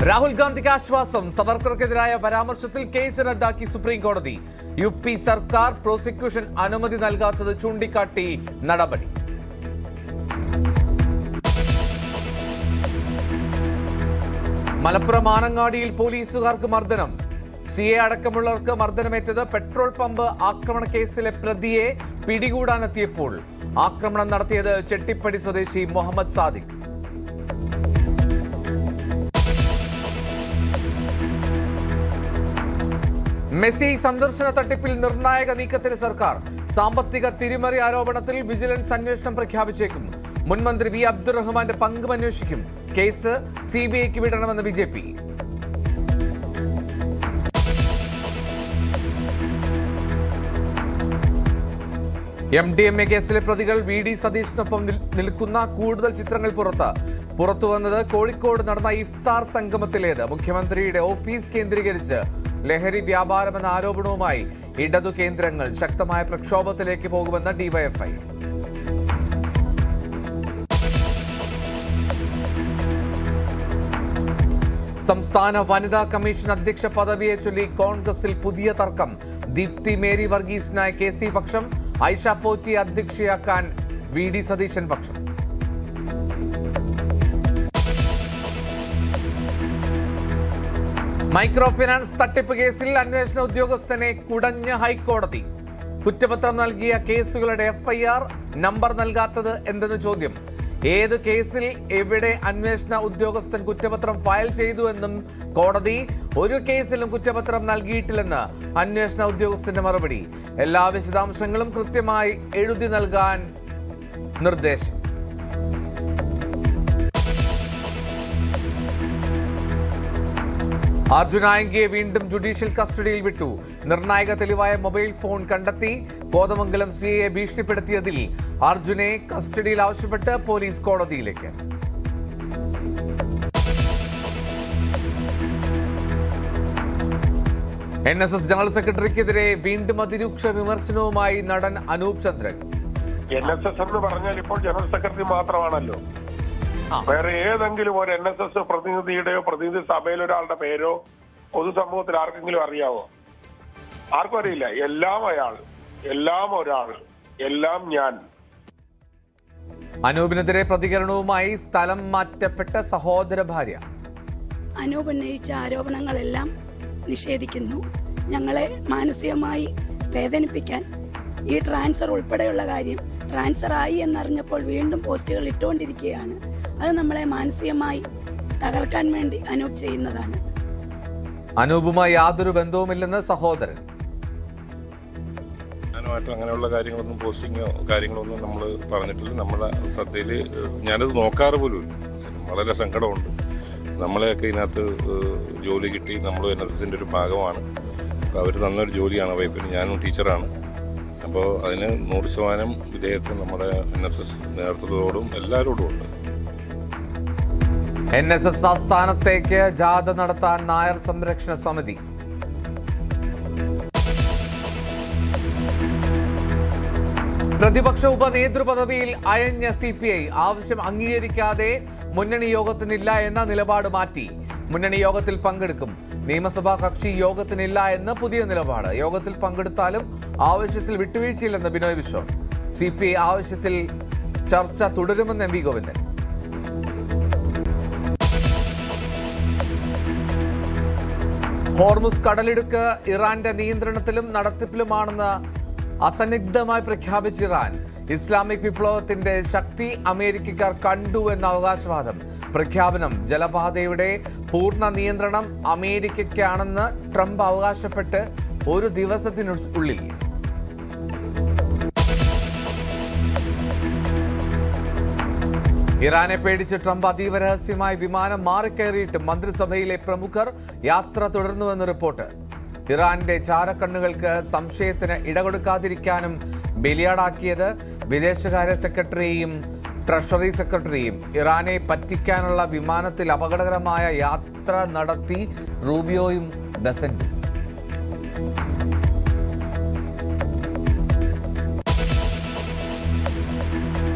രാഹുൽ ഗാന്ധിക്ക് ആശ്വാസം. സവർക്കർക്കെതിരായ പരാമർശത്തിൽ കേസ് റദ്ദാക്കി സുപ്രീം കോടതി. UP സർക്കാർ പ്രോസിക്യൂഷൻ അനുമതി നൽകാത്തത് ചൂണ്ടിക്കാട്ടി നടപടി. മലപ്പുറം ആനങ്ങാടിയിൽ പോലീസുകാർക്ക് മർദ്ദനം. CA അടക്കമുള്ളവർക്ക് മർദ്ദനമേറ്റത് പെട്രോൾ പമ്പ് ആക്രമണ കേസിലെ പ്രതിയെ പിടികൂടാനെത്തിയപ്പോൾ. ആക്രമണം നടത്തിയത് ചെട്ടിപ്പടി സ്വദേശി മുഹമ്മദ് സാദിഖ്. മെസ്സി സന്ദർശന തട്ടിപ്പിൽ നിർണായക നീക്കത്തിന് സർക്കാർ. സാമ്പത്തിക തിരിമറി ആരോപണത്തിൽ വിജിലൻസ് അന്വേഷണം പ്രഖ്യാപിച്ചേക്കും. മുൻമന്ത്രി വി അബ്ദുറഹ്മാന്റെ പങ്കും അന്വേഷിക്കും. കേസ് CBIക്ക് വിടണമെന്ന് BJP. MDMA കേസിലെ പ്രതികൾ VD സതീഷിനൊപ്പം നിൽക്കുന്ന കൂടുതൽ ചിത്രങ്ങൾ പുറത്തുവന്നത് കോഴിക്കോട് നടന്ന ഇഫ്താർ സംഗമത്തിലേത്. മുഖ്യമന്ത്രിയുടെ ഓഫീസ് കേന്ദ്രീകരിച്ച് ലഹരി വ്യാപാരമെന്ന ആരോപണവുമായി ഇടതു കേന്ദ്രങ്ങൾ. ശക്തമായ പ്രക്ഷോഭത്തിലേക്ക് പോകുമെന്ന് DYFI. സംസ്ഥാന വനിതാ കമ്മീഷൻ അധ്യക്ഷ പദവിയെ ചൊല്ലി കോൺഗ്രസിൽ പുതിയ തർക്കം. ദീപ്തി മേരി വർഗീസിനായി KC പക്ഷം. ഐഷ പോറ്റി അധ്യക്ഷയാക്കാൻ VD സതീശൻ പക്ഷം. മൈക്രോ ഫിനാൻസ് തട്ടിപ്പ് കേസിൽ അന്വേഷണ ഉദ്യോഗസ്ഥനെ കുടഞ്ഞ ഹൈക്കോടതി. കുറ്റപത്രം നൽകിയ കേസുകളുടെ FIR നമ്പർ നൽകാത്തത് എന്തെന്ന് ചോദ്യം. ഏത് കേസിൽ എവിടെ അന്വേഷണ ഉദ്യോഗസ്ഥൻ കുറ്റപത്രം ഫയൽ ചെയ്തു എന്നും കോടതി. ഒരു കേസിലും കുറ്റപത്രം നൽകിയിട്ടില്ലെന്ന് അന്വേഷണ ഉദ്യോഗസ്ഥന്റെ മറുപടി. എല്ലാ വിശദാംശങ്ങളും കൃത്യമായി എഴുതി നൽകാൻ നിർദ്ദേശം. അർജുൻ ആയങ്കിയെ വീണ്ടും ജുഡീഷ്യൽ കസ്റ്റഡിയിൽ വിട്ടു. നിർണായക തെളിവായ മൊബൈൽ ഫോൺ കണ്ടെത്തി. കോതമംഗലം CAയെ ഭീഷണിപ്പെടുത്തിയതിൽ അർജുനെ കസ്റ്റഡിയിൽ ആവശ്യപ്പെട്ട് പോലീസ് കോടതിയിലേക്ക്. NSS ജനറൽ സെക്രട്ടറിക്കെതിരെ വീണ്ടും അതിരൂക്ഷ വിമർശനവുമായി നടൻ അനൂപ് ചന്ദ്രൻ. NSS എന്ന് പറഞ്ഞാൽ ഇപ്പോൾ ജനറൽ സെക്രട്ടറി മാത്രമാണല്ലോ. വേറെ ഏതെങ്കിലും ഒരു NSS പ്രതിനിധിയുടെയോ പ്രതിനിധി സഭയിലെ ഒരാളുടെ പേരോ പൊതുസമൂഹത്തിൽ ആർക്കെങ്കിലും അറിയാവോ? ആർക്കും അറിയില്ല. എല്ലാം അയാൾ, എല്ലാം ഒരാൾ, എല്ലാം ഞാൻ. അനൂപിനെതിരെ പ്രതികരണവുമായി സ്ഥലം മാറ്റപ്പെട്ട സഹോദര ഭാര്യ. അനൂപ് ഉന്നയിച്ച ആരോപണങ്ങളെല്ലാം നിഷേധിക്കുന്നു. ഞങ്ങളെ മാനസികമായി വേദനിപ്പിക്കാൻ ഈ ട്രാൻസ്ഫർ ഉൾപ്പെടെയുള്ള കാര്യം ട്രാൻസ്ഫർ ആയി എന്നറിഞ്ഞപ്പോൾ വീണ്ടും പോസ്റ്റുകൾ ഇട്ടുകൊണ്ടിരിക്കുകയാണ്. അത് നമ്മളെ മാനസികമായി തകർക്കാൻ വേണ്ടി അനൂപ് ചെയ്യുന്നതാണ്. അനൂപുമായി യാതൊരു ബന്ധവുമില്ലെന്ന് സഹോദരൻ. ഞാനുമായിട്ട് അങ്ങനെയുള്ള കാര്യങ്ങളൊന്നും പോസ്റ്റിങ്ങോ കാര്യങ്ങളൊന്നും നമ്മൾ പറഞ്ഞിട്ടില്ല. നമ്മളെ ശ്രദ്ധയിൽ ഞാനത് നോക്കാറ് പോലുമില്ല. വളരെ സങ്കടമുണ്ട്. നമ്മളെയൊക്കെ ഇതിനകത്ത് ജോലി കിട്ടി. നമ്മൾ NSSന്റെ ഒരു ഭാഗമാണ്. അപ്പോൾ അവർ തന്നൊരു ജോലിയാണ് വൈഫിന്. ഞാനും ടീച്ചറാണ്. അപ്പോൾ അതിന് 100% വിധേയത്വം നമ്മുടെ NSS നേതൃത്വത്തോടും എല്ലാവരോടും ഉണ്ട്. NSS ആസ്ഥാനത്തേക്ക് ജാഥ നടത്താൻ നായർ സംരക്ഷണ സമിതി. പ്രതിപക്ഷ ഉപനേതൃപദവിയിൽ അയഞ്ഞ CPI ആവശ്യം അംഗീകരിക്കാതെ മുന്നണി യോഗത്തിനില്ല എന്ന നിലപാട് മാറ്റി. മുന്നണി യോഗത്തിൽ പങ്കെടുക്കും. നിയമസഭാ കക്ഷി യോഗത്തിനില്ല എന്ന് പുതിയ നിലപാട്. യോഗത്തിൽ പങ്കെടുത്താലും ആവശ്യത്തിൽ വിട്ടുവീഴ്ചയില്ലെന്ന് ബിനോയ് വിശ്വം. CPI ആവശ്യത്തിൽ ചർച്ച തുടരുമെന്ന് MV ഗോവിന്ദൻ. ഹോർമുസ് കടലിടുക്ക് ഇറാന്റെ നിയന്ത്രണത്തിലും നടത്തിപ്പിലുമാണെന്ന് അസന്നിഗ്ധമായി പ്രഖ്യാപിച്ച ഇറാൻ. ഇസ്ലാമിക് വിപ്ലവത്തിന്റെ ശക്തി അമേരിക്കക്കാർ കണ്ടു എന്ന അവകാശവാദം. പ്രഖ്യാപനം ജലപാതയുടെ പൂർണ്ണ നിയന്ത്രണം അമേരിക്കയ്ക്കാണെന്ന് ട്രംപ് അവകാശപ്പെട്ട് ഒരു ദിവസത്തിനുള്ളിൽ. ഇറാനെ പേടിച്ച് ട്രംപ് അതീവ രഹസ്യമായി വിമാനം മാറിക്കയറിയിട്ട് മന്ത്രിസഭയിലെ പ്രമുഖർ യാത്ര തുടർന്നുവെന്ന് റിപ്പോർട്ട്. ഇറാന്റെ ചാരക്കണ്ണുകൾക്ക് സംശയത്തിന് ഇടകൊടുക്കാതിരിക്കാനും ബലിയാടാക്കിയത് വിദേശകാര്യ സെക്രട്ടറിയും ട്രഷറി സെക്രട്ടറിയും. ഇറാനെ പറ്റിക്കാനുള്ള വിമാനത്തിൽ അപകടകരമായ യാത്ര നടത്തി റൂബിയോയും ബെസന്റും.